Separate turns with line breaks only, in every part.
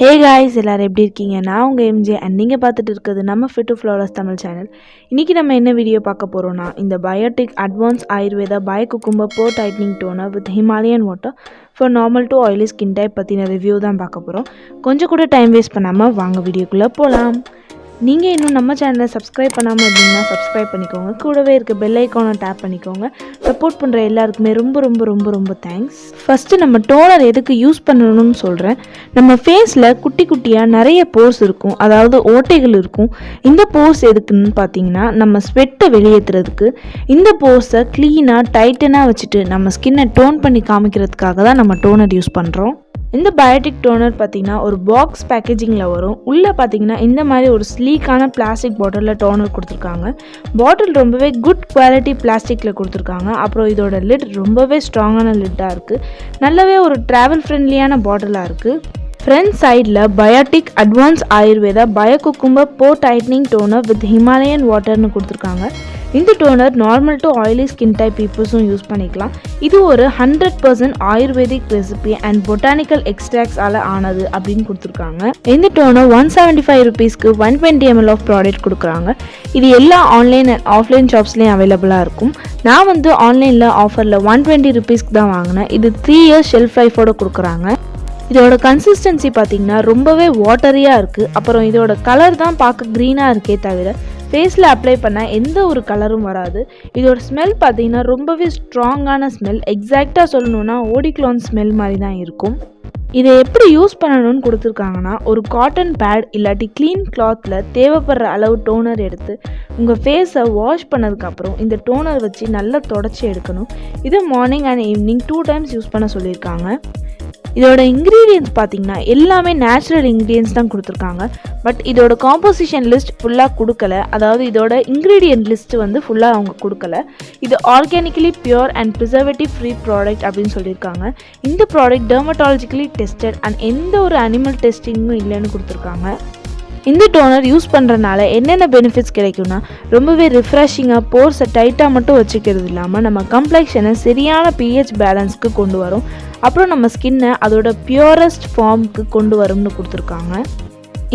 Hey guys, எல்லாரும் எப்படி இருக்கீங்க? நான் உங்க எம்ஜே and நீங்க பார்த்துட்டு இருக்கிறது நம்ம Fit to Flawless Tamil channel. இன்னைக்கு நம்ம என்ன வீடியோ பார்க்க போறோம்னா இந்த Biotique advance Ayurveda bio cucumber pore tightening toner with Himalayan water for normal to oily skin type பத்தின ரிவ்யூ தான் பார்க்க போறோம். கொஞ்சம் கூட டைம் வேஸ்ட் பண்ணாம வாங்க வீடியோக்குள்ள போலாம். நீங்க இன்னும் நம்ம சேனலை சப்ஸ்கிரைப் பண்ணாம இருந்தீங்கன்னா சப்ஸ்கிரைப் பண்ணிக்கோங்க. கூடவே இருக்க பெல் ஐகானை டேப் பண்ணிக்கோங்க. சப்போர்ட் பண்ற எல்லாருக்குமே ரொம்ப தேங்க்ஸ். ஃபர்ஸ்ட் நம்ம டோனர் எதுக்கு யூஸ் பண்ணணும்னு சொல்றேன். நம்ம ஃபேஸ்ல குட்டி குட்டியா நிறைய போர்ஸ் இருக்கும், அதாவது ஓட்டைகள் இருக்கும். இந்த போர்ஸ் எதுக்குன்னு பார்த்தீங்கன்னா நம்ம ஸ்வெட்டை வெளியேற்றுறதுக்கு. இந்த போர்ஸை க்ளீனா டைட்டனா வச்சுட்டு நம்ம ஸ்கின்னை டோன் பண்ணி காமிக்கிறதுக்காக தான் நம்ம டோனர் யூஸ் பண்றோம். இந்த பயோட்டிக் டோனர் பார்த்தீங்கன்னா ஒரு பாக்ஸ் பேக்கேஜிங்கில் வரும். உள்ளே பார்த்தீங்கன்னா இந்த மாதிரி ஒரு ஸ்லீக்கான பிளாஸ்டிக் பாட்டிலில் டோனர் கொடுத்துருக்காங்க. பாட்டில் ரொம்பவே குட் குவாலிட்டி பிளாஸ்டிக்கில் கொடுத்துருக்காங்க. அப்புறம் இதோட லிட் ரொம்பவே ஸ்ட்ராங்கான லிட்டாக இருக்குது. நல்லாவே ஒரு ட்ராவல் ஃப்ரெண்ட்லியான பாட்டிலாக இருக்குது. ஃப்ரண்ட் சைடில் biotique advance Ayurveda bio cucumber pore tightening toner with Himalayan வாட்டர்னு கொடுத்துருக்காங்க. இந்த toner normal to oily skin type பீப்புள்ஸும் யூஸ் பண்ணிக்கலாம். இது ஒரு 100% ஆயுர்வேதிக் ரெசிபி அண்ட் பொட்டானிக்கல் எக்ஸ்ட்ராக்ட்ஸால் ஆனது அப்படின்னு கொடுத்துருக்காங்க. இந்த டோனர் 175 ருபீஸ்க்கு 120 ml ஆஃப் ப்ராடக்ட் கொடுக்குறாங்க. இது எல்லா ஆன்லைன் அண்ட் ஆஃப்லைன் ஷாப்ஸ்லேயும் அவைலபிளாக இருக்கும். நான் ஆன்லைனில் ஆஃபரில் 120 ருபீஸ்க்கு தான் வாங்கினேன். இது 3 years ஷெல்ஃப் லைஃபோடு கொடுக்குறாங்க. இதோட கன்சிஸ்டன்சி பார்த்தீங்கன்னா ரொம்பவே வாட்டரியாக இருக்குது. அப்புறம் இதோட கலர் தான் பார்க்க க்ரீனாக இருக்கே தவிர ஃபேஸில் அப்ளை பண்ணால் எந்த ஒரு கலரும் வராது. இதோட ஸ்மெல் பார்த்தீங்கன்னா ரொம்பவே ஸ்ட்ராங்கான ஸ்மெல். எக்ஸாக்டாக சொல்லணுன்னா ஓடிக்ளோன் ஸ்மெல் மாதிரி தான் இருக்கும். இதை எப்படி யூஸ் பண்ணணும்னு கொடுத்துருக்காங்கன்னா ஒரு காட்டன் பேட் இல்லாட்டி க்ளீன் கிளாத்தில் தேவைப்படுற அளவு டோனர் எடுத்து உங்கள் ஃபேஸை வாஷ் பண்ணதுக்கப்புறம் இந்த டோனர் வச்சு நல்லா தொடச்சி எடுக்கணும். இது morning and evening 2 times use பண்ண சொல்லியிருக்காங்க. இதோட இன்க்ரீடியன்ட்ஸ் பார்த்தீங்கன்னா எல்லாமே நேச்சுரல் இன்க்ரீடியன்ட்ஸ் தான் கொடுத்துருக்காங்க. பட் இதோட காம்போசிஷன் லிஸ்ட் ஃபுல்லாக கொடுக்கல. அதாவது இதோட இன்க்ரீடியன்ட் லிஸ்ட் ஃபுல்லாக அவங்க கொடுக்கல. இது organically pure and preservative free product அப்படின்னு சொல்லியிருக்காங்க. இந்த ப்ராடக்ட் டெர்மட்டாலஜிக்கலி டெஸ்டட் அண்ட் எந்த ஒரு அனிமல் டெஸ்டிங்கும் இல்லைன்னு கொடுத்துருக்காங்க. இந்த டோனர் யூஸ் பண்ணுறதுனால என்னென்ன பெனிஃபிட்ஸ் கிடைக்கும்னா ரொம்பவே ரிஃப்ரெஷிங்காக போர்ஸை டைட்டாக மட்டும் வச்சுக்கிறது இல்லாமல் நம்ம கம்ப்ளெக்ஷனை சரியான pH பேலன்ஸ்க்கு கொண்டு வரும். அப்புறம் நம்ம ஸ்கின்னை அதோட பியூரஸ்ட் ஃபார்முக்கு கொண்டு வரும்னு கொடுத்துருக்காங்க.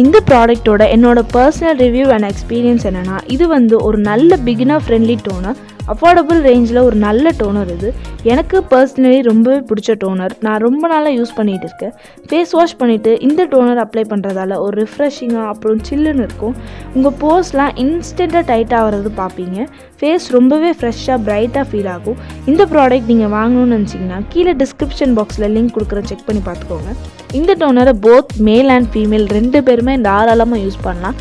இந்த ப்ராடக்டோட என்னோட பர்சனல் ரிவ்யூ அண்ட் எக்ஸ்பீரியன்ஸ் என்னென்னா இது ஒரு நல்ல பிகினர் ஃப்ரெண்ட்லி டோனர், அஃபோர்டபுள் ரேஞ்சில் ஒரு நல்ல டோனர். இது எனக்கு பர்சனலி ரொம்பவே பிடிச்ச டோனர். நான் ரொம்ப நாளாக யூஸ் பண்ணிகிட்டு இருக்கேன். ஃபேஸ் வாஷ் பண்ணிவிட்டு இந்த டோனர் அப்ளை பண்ணுறதால ஒரு ரிஃப்ரெஷிங்காக அப்புறம் சில்லுன்னு இருக்கும். உங்கள் போர்ஸ்லாம் இன்ஸ்டண்ட்டாக டைட் ஆகிறது பார்ப்பீங்க. ஃபேஸ் ரொம்பவே ஃப்ரெஷ்ஷாக பிரைட்டாக ஃபீல் ஆகும். இந்த ப்ராடக்ட் நீங்கள் வாங்கணும்னு நினச்சிங்கன்னா கீழே டிஸ்கிரிப்ஷன் பாக்ஸில் லிங்க் கொடுக்குறேன், செக் பண்ணி பார்த்துக்கோங்க. இந்த டோனரை போத் மேல் அண்ட் ஃபீமேல் 2 பேருமே தாராளமாக யூஸ் பண்ணலாம்.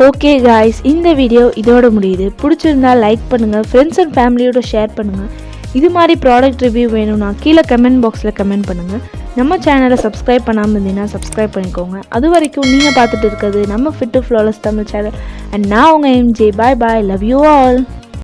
ஓகே காய்ஸ், இந்த வீடியோ இதோட முடியுது. பிடிச்சிருந்தா லைக் பண்ணுங்கள், ஃப்ரெண்ட்ஸ் அண்ட் ஃபேமிலியோட ஷேர் பண்ணுங்கள். இது மாதிரி ப்ராடக்ட் ரிவ்யூ வேணும்னா கீழே கமெண்ட் பாக்ஸில் கமெண்ட் பண்ணுங்கள். நம்ம சேனலை சப்ஸ்கிரைப் பண்ணாமல் இருந்தீங்கன்னா சப்ஸ்கிரைப் பண்ணிக்கோங்க. அது வரைக்கும் நீங்கள் பார்த்துட்டு இருக்கிறது நம்ம Fit to Flawless Tamil channel and நான் உங்கள் MJ. Bye bye, love you all.